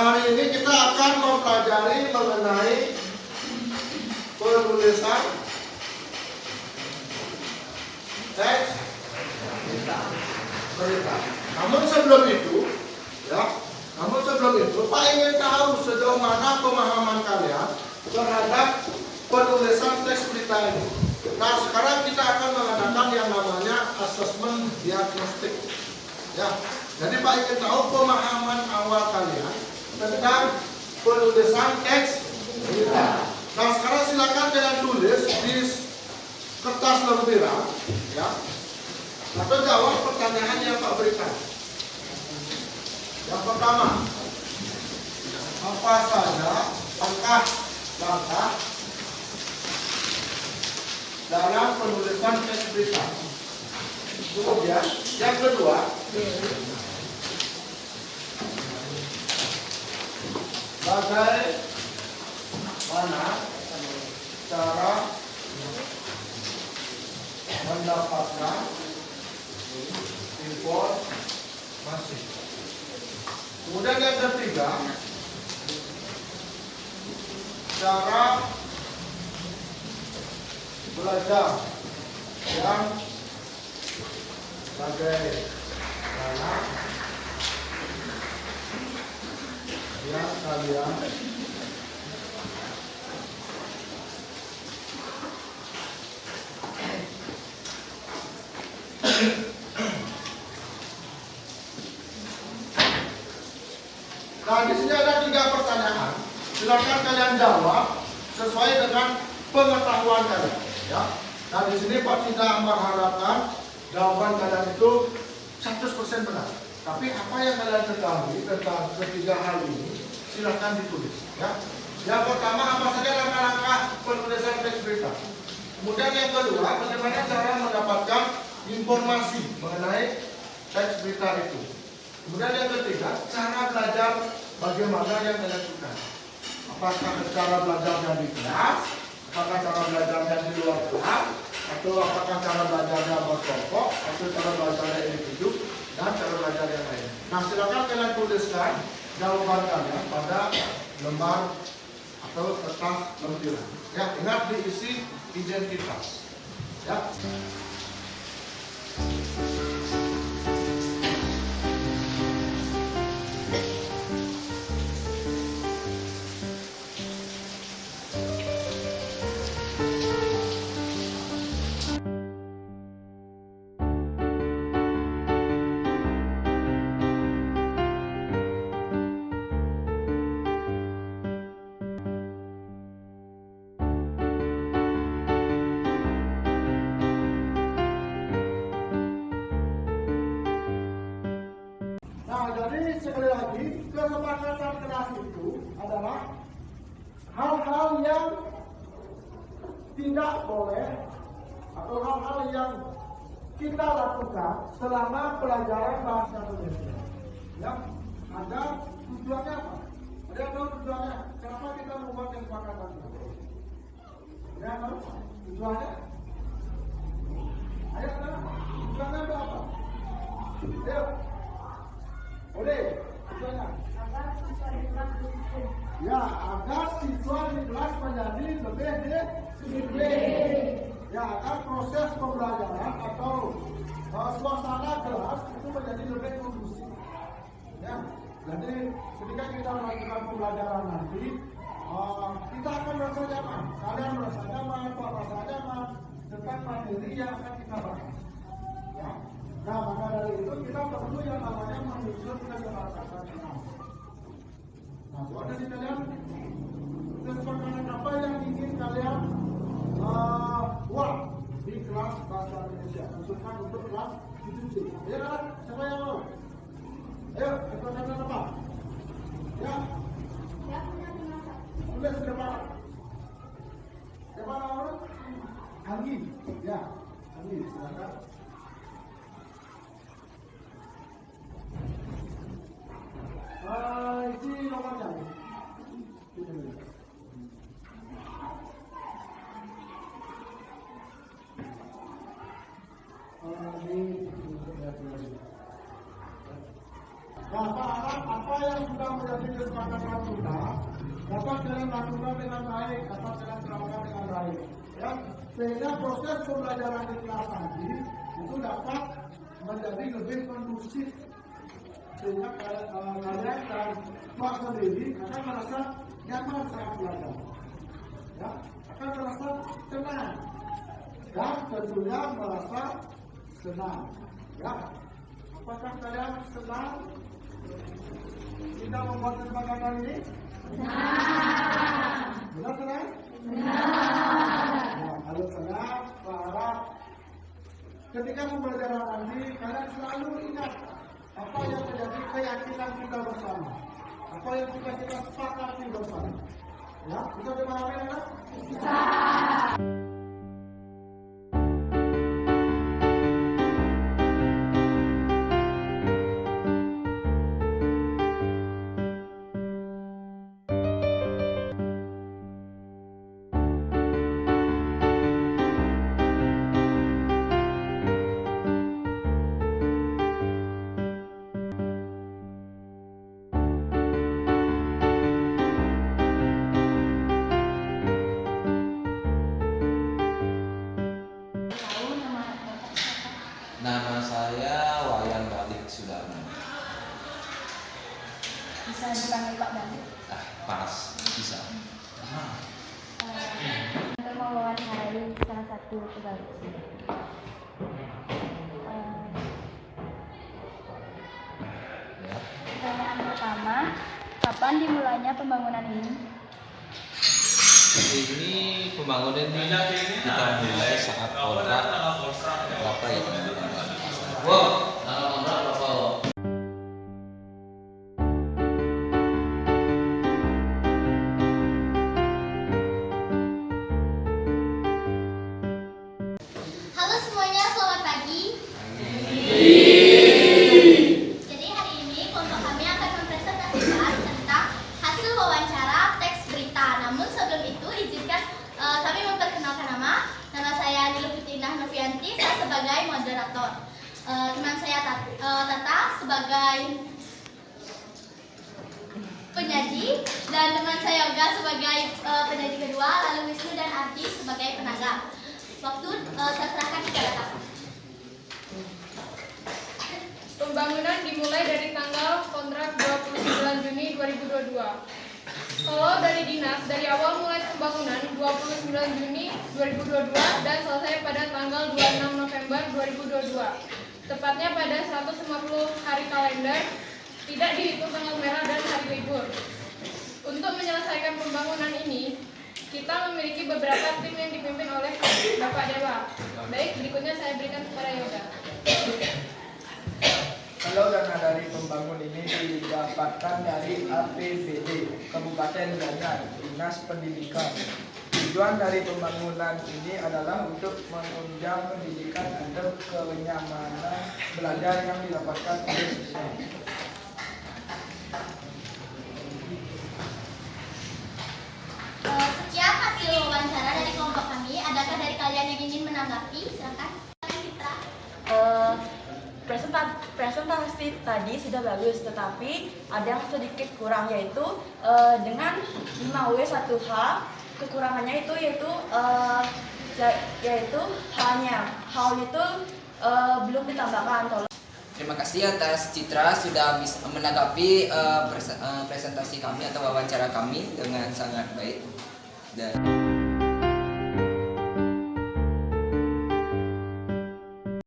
Pada hari ini kita akan mempelajari mengenai penulisan teks berita. Namun sebelum itu, Pak ingin tahu sejauh mana pemahaman kalian terhadap penulisan teks berita ini. Nah, sekarang kita akan mengadakan yang namanya asesmen diagnostik. Ya, jadi Pak ingin tahu pemahaman awal kalian tentang penulisan teks berita. Nah, sekarang silakan kalian tulis di kertas lempiran, ya, atau jawab pertanyaan yang Pak berikan. Yang pertama, apa saja langkah-langkah dalam penulisan teks berita? Kemudian, yang kedua, bagaimana cara mendapatkan informasi? Kemudian yang ketiga, cara belajar yang bagaimana yang kalian Nah, di sini ada 3 pertanyaan. Silakan kalian jawab sesuai dengan pengetahuan kalian. Ya. Nah, di sini Pak tidak mengharapkan jawaban kalian itu 100% benar. Tapi apa yang kalian ketahui tentang ketiga hal ini, silakan ditulis. Ya. Yang pertama, apa saja langkah-langkah penulisan teks berita. Kemudian yang kedua, bagaimana cara mendapatkan informasi mengenai teks berita itu. Kemudian yang ketiga, cara belajar bagaimana yang kalian lakukan. Apakah cara belajarnya di kelas, apakah cara belajarnya di luar kelas, atau apakah cara belajarnya berkelompok, atau cara belajarnya individu, dan cara belajar yang lain. Nah, silakan kalian tuliskan jawaban kalian pada lembar atau kertas lempiran. Ya, ingat diisi identitas. Ya. Nah, jadi sekali lagi, kesepakatan kelas itu adalah hal-hal yang tidak boleh atau hal-hal yang kita lakukan selama pelajaran bahasa Indonesia. Ya, ada tujuannya apa? Ada yang tahu tujuannya? Kenapa kita membuat kesepakatan itu? Ada yang tahu tujuannya? Ayo, tujuannya itu apa? Ayo. Boleh, tujuannya? Agar siswa di kelas disiplin. Ya, agar siswa di kelas menjadi lebih disiplin. Ya, agar proses pembelajaran atau suasana kelas itu menjadi lebih kondusif. Ya, jadi ketika kita melakukan pembelajaran nanti, kita akan merasa nyaman. Kalian merasa nyaman, Pak merasa nyaman tentang materi yang akan kita bahas. Ya. Nah, maka dari itu kita perlu yang namanya menyusun kesepakatan. Nah, ada di kalian kesepakatan apa yang ingin kalian buat di kelas bahasa Indonesia, khususnya untuk kelas 7C. Ya kan? Siapa yang mau? Ayo, kesepakatan apa? Ya. Ya, tulis di depan. Siapa nama? Anggi. Ya, Anggi. Silakan. Isi nomornya. Nah, apa yang sudah menjadi kesepakatan sehingga proses pembelajaran di kelas nanti itu dapat menjadi lebih kondusif, sehingga kalian dan Pak sendiri akan merasa nyaman saat belajar, ya, akan merasa tenang dan tentunya merasa senang, ya. Apakah kalian senang kita membuat kesepakatan ini? Benar senang? Nah, kalau senang, Pak harap ketika pembelajaran nanti kalian selalu ingat apa yang menjadi keyakinan kita bersama, apa yang sudah kita sepakati bersama. Ya, bisa dipahami ya? Bisa. Nama saya Wayan Balik Sudarman. Bisa dipanggil Pak Balik? Pas, bisa. Untuk mewawancarai salah satu pegawai. Pertanyaan pertama, kapan dimulainya pembangunan ini? Ini pembangunan ini kita mulai saat kontrak berapa ya? Wow, kontrak berapa? Halo semuanya, selamat pagi. Jadi hari ini kelompok kami akan mempresentasikan tentang hasil wawancara teks berita. Namun sebelum itu izinkan kami memperkenalkan nama. Nama saya Nilufitinah Novianti, saya sebagai moderator. Teman saya Tata sebagai penyaji, dan teman saya Yoga sebagai penyaji kedua, lalu Wisnu dan Arti sebagai penaga. Waktu saya serahkan kepada Tata. Pembangunan dimulai dari tanggal kontrak 29 Juni 2022. Kalau dari dinas, dari awal mulai pembangunan 29 Juni 2022 dan selesai pada tanggal 26 November 2022. Tepatnya pada 150 hari kalender, tidak dihitung tanggal merah dan hari libur. Untuk menyelesaikan pembangunan ini, kita memiliki beberapa tim yang dipimpin oleh Bapak Dewa. Baik, berikutnya saya berikan kepada Yoga. Kalau dana dari pembangun ini didapatkan dari APBD Kabupaten Gianyar, Dinas Pendidikan. Tujuan dari pembangunan ini adalah untuk menunjang pendidikan dan kenyamanan belajar yang didapatkan oleh siswa. Sekian hasil wawancara dari kelompok kami. Adakah dari kalian yang ingin menanggapi? Silakan. Citra. Presentasi tadi sudah bagus, tetapi ada yang sedikit kurang, yaitu dengan 5W1H, kekurangannya itu yaitu H-nya. H itu belum ditambahkan. Terima kasih atas Citra sudah menanggapi presentasi kami atau wawancara kami dengan sangat baik. Dan